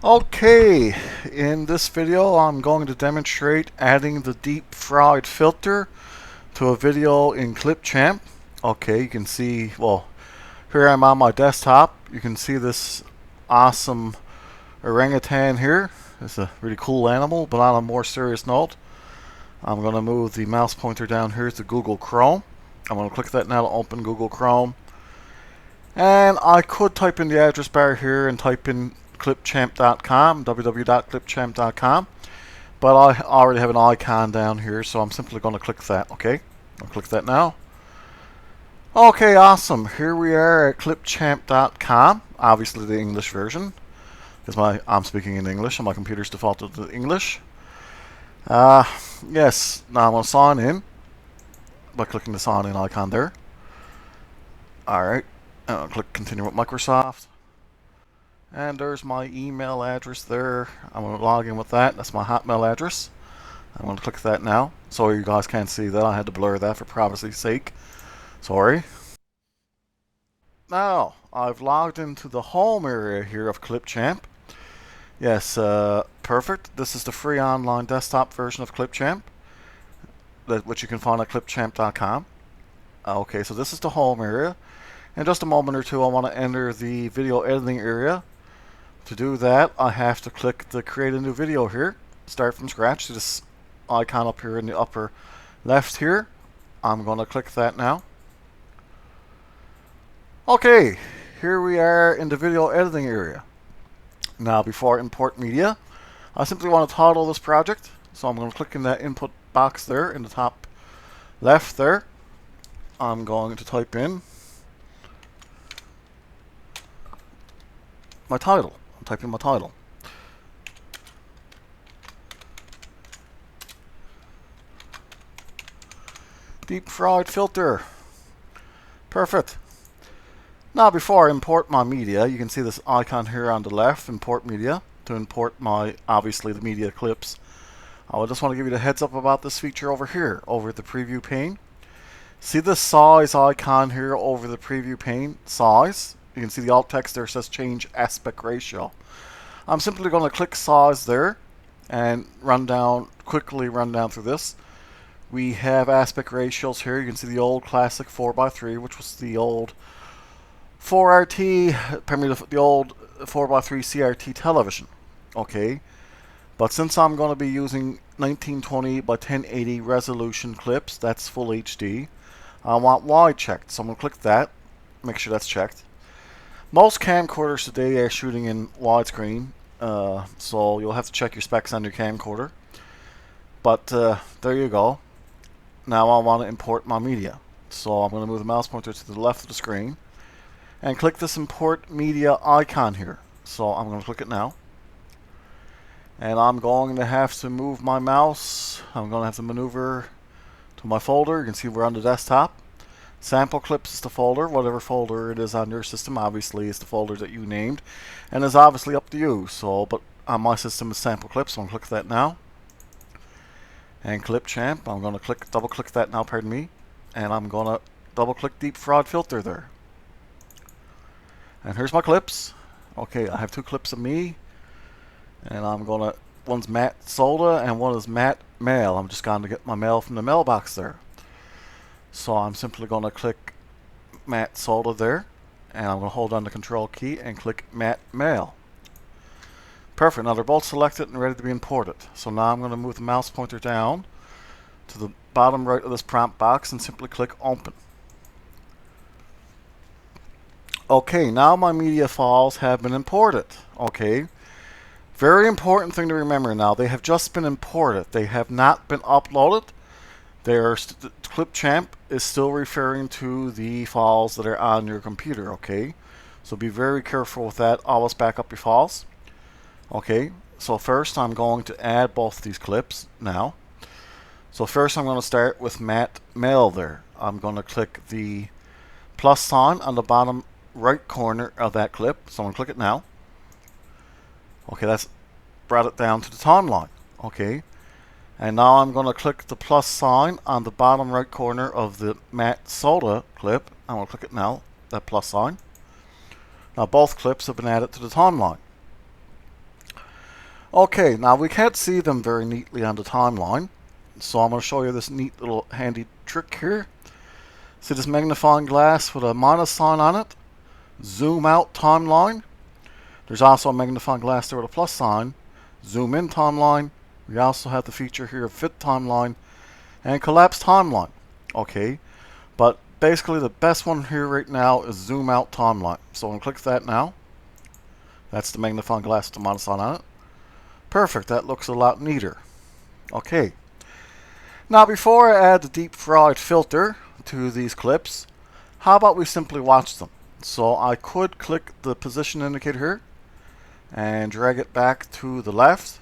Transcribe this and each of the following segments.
Okay, in this video I'm going to demonstrate adding the deep fried filter to a video in Clipchamp. Okay, you can see, well, here I'm on my desktop. You can see this awesome orangutan here. It's a really cool animal, but on a more serious note, I'm going to move the mouse pointer down here to Google Chrome. I'm going to click that now to open Google Chrome. And I could type in the address bar here and type in clipchamp.com, www.clipchamp.com, but I already have an icon down here, so I'm simply going to click that. Okay, I'll click that now. Okay, awesome. Here we are at clipchamp.com, obviously the English version, because I'm speaking in English and my computer's defaulted to English. Yes, now I'm going to sign in by clicking the sign in icon there. Alright, I'll click continue with Microsoft. And there's my email address there. I'm going to log in with that. That's my Hotmail address. I'm going to click that now. So you guys can't see that. I had to blur that for privacy's sake. Sorry. Now, I've logged into the home area here of Clipchamp. Yes, perfect. This is the free online desktop version of Clipchamp, which you can find at clipchamp.com. Okay, so this is the home area. In just a moment or two, I want to enter the video editing area. To do that, I have to click the create a new video here. Start from scratch. So this icon up here in the upper left here. I'm going to click that now. Okay, here we are in the video editing area. Now, before I import media, I simply want to title this project. So I'm going to click in that input box there in the top left there. I'm going to type in my title. I'm typing my title. Deep fried filter. Perfect. Now before I import my media, you can see this icon here on the left, import media, to import obviously the media clips. I just want to give you the heads up about this feature over here, over the preview pane. See the size icon here over the preview pane, size. You can see the alt text there says change aspect ratio. I'm simply going to click size there and quickly run down through this. We have aspect ratios here. You can see the old classic 4:3, which was the old 4RT, pardon me, the old 4:3 CRT television. Okay, but since I'm going to be using 1920 by 1080 resolution clips, that's full HD, I want wide checked. So I'm going to click that, make sure that's checked. Most camcorders today are shooting in widescreen, so you'll have to check your specs on your camcorder. But there you go. Now I want to import my media. So I'm going to move the mouse pointer to the left of the screen and click this import media icon here. So I'm going to click it now. And I'm going to have to move my mouse. I'm going to have to maneuver to my folder. You can see we're on the desktop. Sample clips is the folder, whatever folder it is on your system. Obviously, it's the folder that you named, and it's obviously up to you. So, but on my system is sample clips. So I'm going to click that now. And Clipchamp, I'm going to double click that now. Pardon me, and I'm going to double click deep fried filter there. And here's my clips. Okay, I have two clips of me, and I'm going to. One's Matt Soda and one is Matt Mail. I'm just going to get my mail from the mailbox there. So I'm simply going to click Matt Soda there, and I'm going to hold down the control key and click Matt Mail. Perfect. Now they're both selected and ready to be imported. So now I'm going to move the mouse pointer down to the bottom right of this prompt box and simply click Open. Okay, now my media files have been imported. Okay. Very important thing to remember now. They have just been imported. They have not been uploaded. Clipchamp is still referring to the files that are on your computer, okay? So be very careful with that. Always back up your files. Okay, so first I'm going to add both these clips now. So first I'm going to start with Matt Mail there. I'm going to click the plus sign on the bottom right corner of that clip. So I'm going to click it now. Okay, that's brought it down to the timeline. Okay. And now I'm going to click the plus sign on the bottom right corner of the Matt Soda clip. I'm going to click it now, that plus sign. Now both clips have been added to the timeline. Okay, now we can't see them very neatly on the timeline, so I'm going to show you this neat little handy trick here. See this magnifying glass with a minus sign on it? Zoom out timeline. There's also a magnifying glass there with a plus sign. Zoom in timeline. We also have the feature here of fit timeline and collapse timeline. Okay, but basically the best one here right now is zoom out timeline. So I'm going to click that now. That's the magnifying glass with the minus sign on it. Perfect, that looks a lot neater. Okay. Now before I add the deep fried filter to these clips, how about we simply watch them? So I could click the position indicator here and drag it back to the left,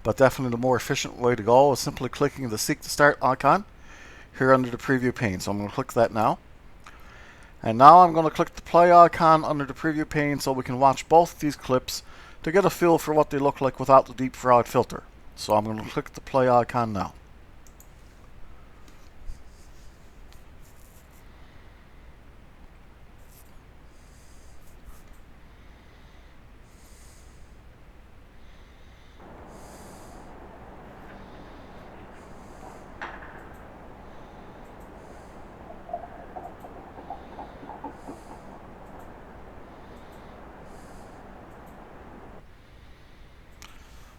but definitely the more efficient way to go is simply clicking the Seek to Start icon here under the preview pane. So I'm going to click that now. And now I'm going to click the play icon under the preview pane so we can watch both of these clips to get a feel for what they look like without the deep fried filter. So I'm going to click the play icon now.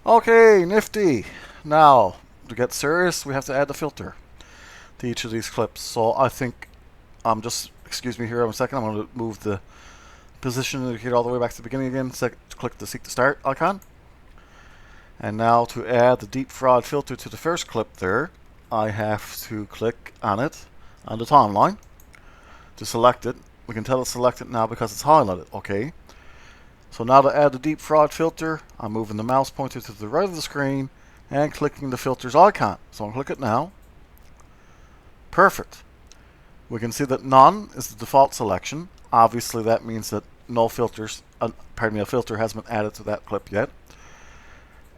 Okay, nifty. Now, to get serious, we have to add the filter to each of these clips. So I think excuse me here a second, I'm going to move the position indicator all the way back to the beginning again. Click the Seek to Start icon. And now to add the deep fried filter to the first clip there, I have to click on it on the timeline to select it. We can tell it's selected now because it's highlighted. Okay. So now to add the deep fried filter, I'm moving the mouse pointer to the right of the screen and clicking the filters icon. So I'll click it now. Perfect. We can see that none is the default selection. Obviously that means that no filters, a filter hasn't been added to that clip yet.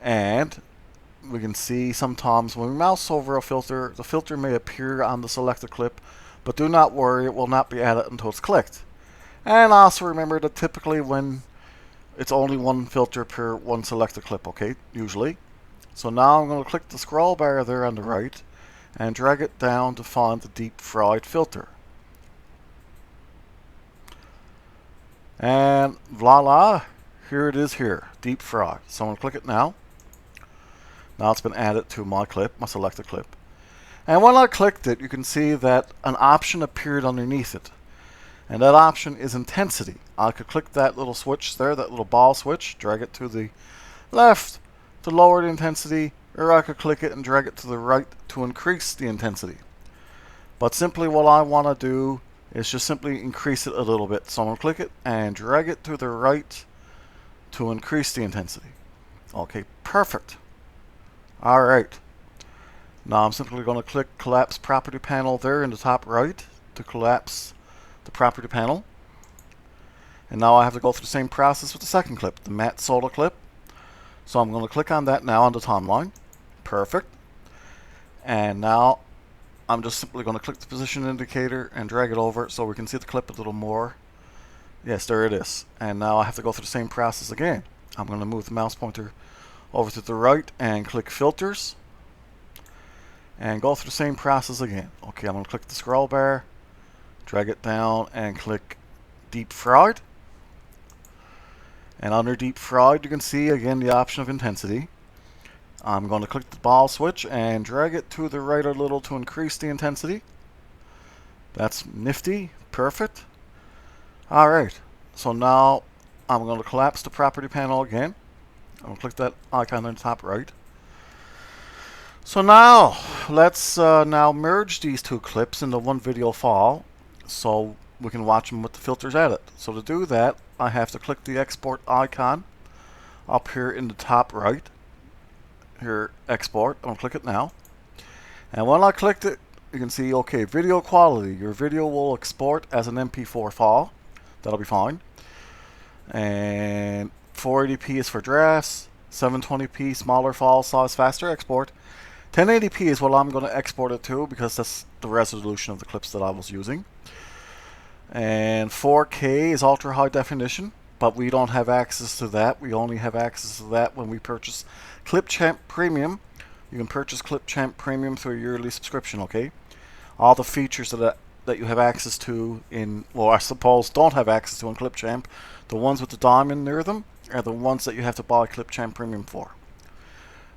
And we can see sometimes when we mouse over a filter, the filter may appear on the selected clip, but do not worry, it will not be added until it's clicked. And also remember that typically when it's only one filter per one selected clip, okay, usually. So now I'm going to click the scroll bar there on the right and drag it down to find the deep fried filter. And voila, here it is here, deep fried. So I'm going to click it now. Now it's been added to my clip, my selected clip. And when I clicked it, you can see that an option appeared underneath it. And that option is intensity. I could click that little switch there, that little ball switch, drag it to the left to lower the intensity, or I could click it and drag it to the right to increase the intensity. But simply what I want to do is just simply increase it a little bit. So I'm going to click it and drag it to the right to increase the intensity. Okay, perfect. Alright. Now I'm simply going to click Collapse Property Panel there in the top right to collapse the property panel. And now I have to go through the same process with the second clip, the matte soda clip. So I'm going to click on that now on the timeline. Perfect. And now I'm just simply going to click the position indicator and drag it over so we can see the clip a little more. Yes, there it is. And now I have to go through the same process again. I'm going to move the mouse pointer over to the right and click filters and go through the same process again. Okay, I'm going to click the scroll bar, drag it down and click deep fried. And under deep fried you can see again the option of intensity. I'm going to click the ball switch and drag it to the right a little to increase the intensity. That's nifty, perfect. Alright, so now I'm going to collapse the property panel again. I'm going to click that icon in the top right. So now let's now merge these two clips into one video file so we can watch them with the filters added. So to do that, I have to click the export icon up here in the top right. Here, export. I'm going to click it now. And when I clicked it, you can see, okay, video quality. Your video will export as an MP4 file. That'll be fine. And 480p is for drafts. 720p, smaller file size, faster export. 1080p is what I'm going to export it to because that's the resolution of the clips that I was using. And 4K is ultra high definition. but we don't have access to that. We only have access to that when we purchase Clipchamp Premium. You can purchase Clipchamp Premium through a yearly subscription, okay? All the features that you have access to in, well, I suppose don't have access to in Clipchamp, the ones with the diamond near them are the ones that you have to buy Clipchamp Premium for.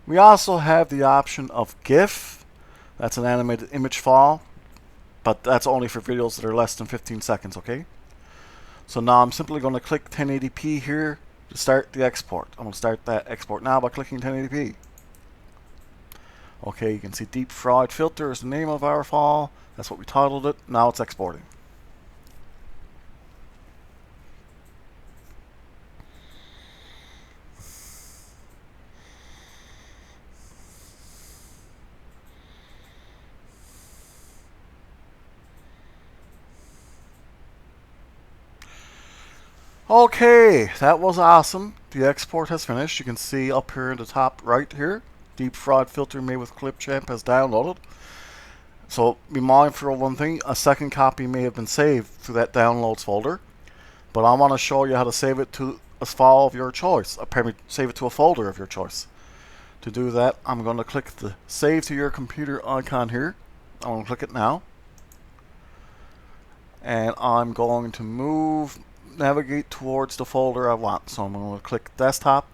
We also have the option of GIF. That's an animated image file, but that's only for videos that are less than 15 seconds, okay? So now I'm simply going to click 1080p here to start the export. I'm going to start that export now by clicking 1080p. Okay, you can see Deep Fried Filter is the name of our file. That's what we titled it. Now it's exporting. Okay, that was awesome. The export has finished. You can see up here in the top right here, Deep Fried Filter made with Clipchamp has downloaded. So be mindful of one thing, a second copy may have been saved to that downloads folder, but I want to show you how to save it to a file of your choice, save it to a folder of your choice. To do that, I'm going to click the Save to Your Computer icon here. I'm going to click it now. And I'm going to navigate towards the folder I want. So I'm going to click Desktop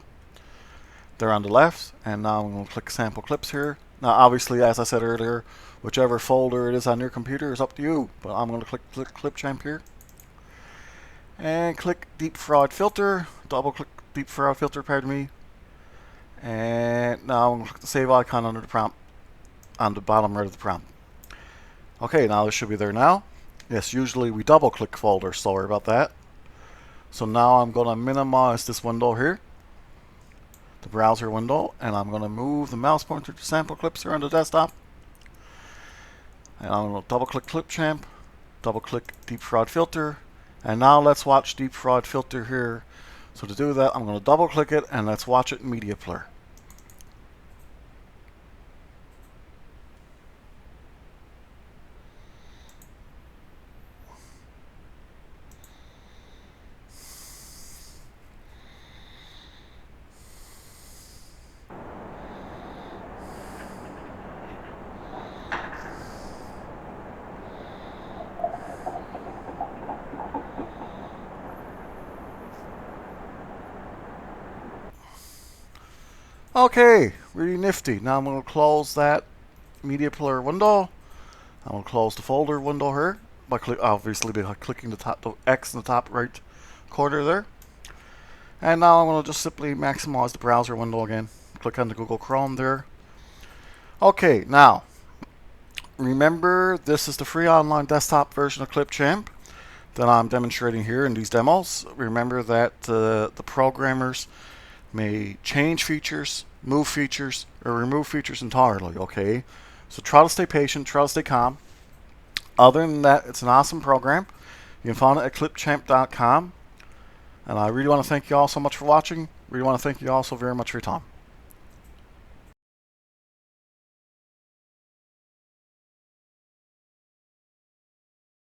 there on the left, and now I'm going to click Sample Clips here. Now obviously, as I said earlier, whichever folder it is on your computer is up to you, but I'm going to click Clipchamp here. And click Deep Fried Filter, double click Deep Fried Filter, pardon me. And now I'm going to click the save icon under the prompt, on the bottom right of the prompt. Okay, now this should be there now. Yes, usually we double click folders, sorry about that. So now I'm going to minimize this window here, the browser window, and I'm going to move the mouse pointer to sample clips here on the desktop. And I'm going to double click Clipchamp, double click Deep Fried Filter, and now let's watch Deep Fried Filter here. So to do that, I'm going to double click it and let's watch it in Media Player. Okay, really nifty. Now I'm going to close that Media Player window. I'm going to close the folder window here by obviously by clicking the X in the top right corner there. And now I'm going to just simply maximize the browser window again. Click on the Google Chrome there. Okay, now remember this is the free online desktop version of Clipchamp that I'm demonstrating here in these demos. Remember that the programmers may change features, move features, or remove features entirely, okay? So try to stay patient, try to stay calm. Other than that, it's an awesome program. You can find it at clipchamp.com. And I really want to thank you all so much for watching. Really want to thank you all so very much for your time.